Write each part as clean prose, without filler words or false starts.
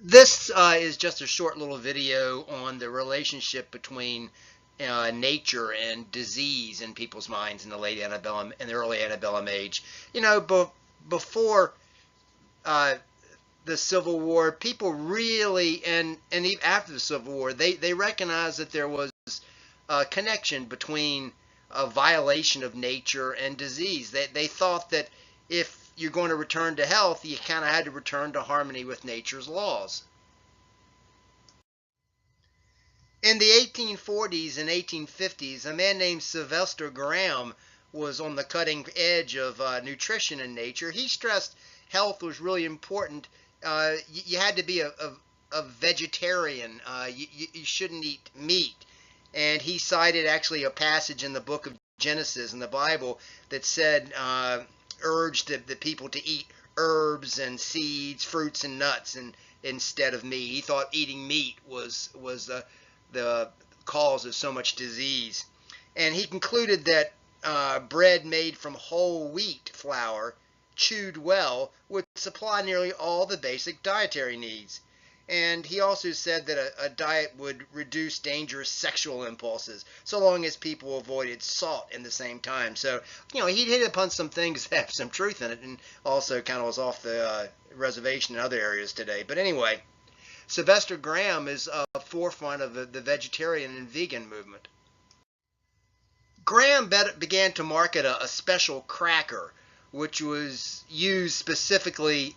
This is just a short little video on the relationship between nature and disease in people's minds in the early antebellum age. Before the Civil War, people really, and even after the Civil War, they recognized that there was a connection between a violation of nature and disease. They thought that if you're going to return to health, you kind of had to return to harmony with nature's laws. In the 1840s and 1850s, a man named Sylvester Graham was on the cutting edge of nutrition in nature. He stressed health was really important. You had to be a vegetarian. You shouldn't eat meat. And he cited actually a passage in the book of Genesis in the Bible that said, urged the people to eat herbs and seeds, fruits and nuts, and instead of meat. He thought eating meat was the cause of so much disease. And he concluded that bread made from whole wheat flour, chewed well, would supply nearly all the basic dietary needs. And he also said that a diet would reduce dangerous sexual impulses, so long as people avoided salt in the same time. So, he hit upon some things that have some truth in it, and also kind of was off the reservation in other areas today. But anyway, Sylvester Graham is a forefront of the vegetarian and vegan movement. Graham began to market a special cracker, which was used specifically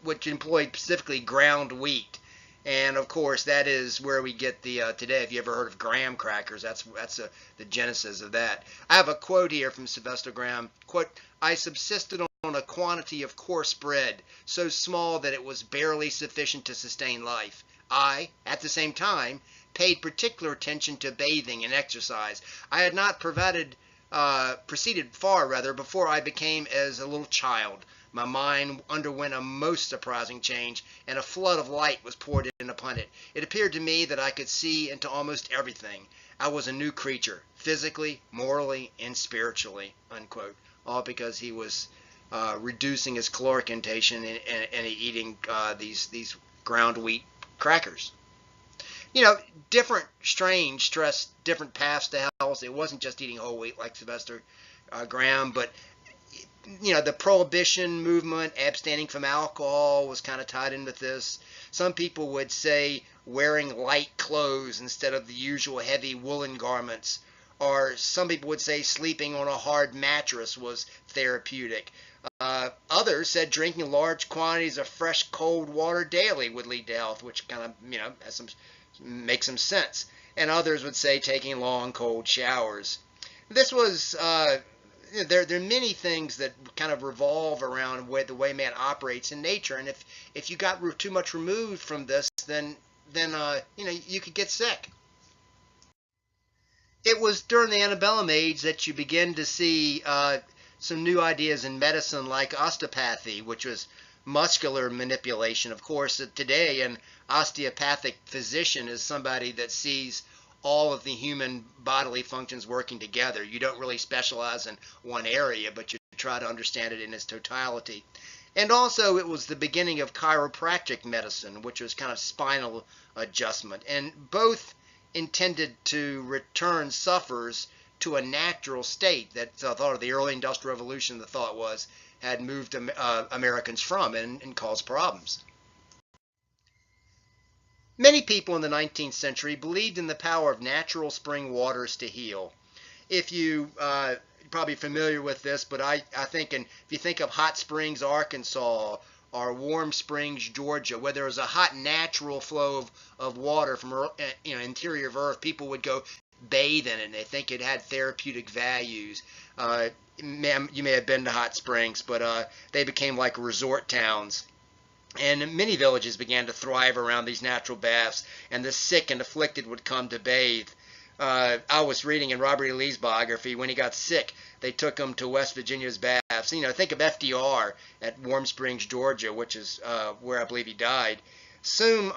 which employed specifically ground wheat. And of course, that is where we get the today. If you ever heard of graham crackers, that's the genesis of that. I have a quote here from Sylvester Graham. Quote, "I subsisted on a quantity of coarse bread, so small that it was barely sufficient to sustain life. I, at the same time, paid particular attention to bathing and exercise. I had not proceeded far before I became as a little child. My mind underwent a most surprising change, and a flood of light was poured in upon it. It appeared to me that I could see into almost everything. I was a new creature, physically, morally, and spiritually," unquote. All because he was reducing his caloric intake and eating these ground wheat crackers. Different strains stressed different paths to health. It wasn't just eating whole wheat like Sylvester Graham, but the prohibition movement, abstaining from alcohol, was kind of tied in with this. Some people would say wearing light clothes instead of the usual heavy woolen garments, or some people would say sleeping on a hard mattress was therapeutic. Others said drinking large quantities of fresh cold water daily would lead to health, which kind of makes some sense. And others would say taking long cold showers. This was there are many things that kind of revolve around the way man operates in nature, and if you got too much removed from this, then you could get sick. It was during the antebellum age that you begin to see some new ideas in medicine, like osteopathy, which was muscular manipulation. Of course, today an osteopathic physician is somebody that sees all of the human bodily functions working together. You don't really specialize in one area, but you try to understand it in its totality. And also, it was the beginning of chiropractic medicine, which was kind of spinal adjustment, and both intended to return sufferers to a natural state that the thought of the early Industrial Revolution, the thought was, had moved Americans from and caused problems. Many people in the 19th century believed in the power of natural spring waters to heal. If you probably familiar with this, but I think, if you think of Hot Springs, Arkansas, or Warm Springs, Georgia, where there was a hot natural flow of water from interior of Earth, people would go bathe in it, and they think it had therapeutic values. You may have been to Hot Springs, but they became like resort towns. And many villages began to thrive around these natural baths, and the sick and afflicted would come to bathe. I was reading in Robert E. Lee's biography, when he got sick, they took him to West Virginia's baths. Think of FDR at Warm Springs, Georgia, which is where I believe he died. Soon,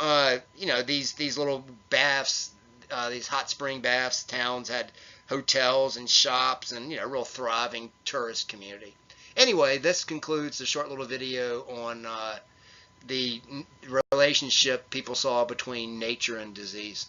these little baths, these hot spring baths towns had hotels and shops and a real thriving tourist community. Anyway, this concludes the short little video on the relationship people saw between nature and disease.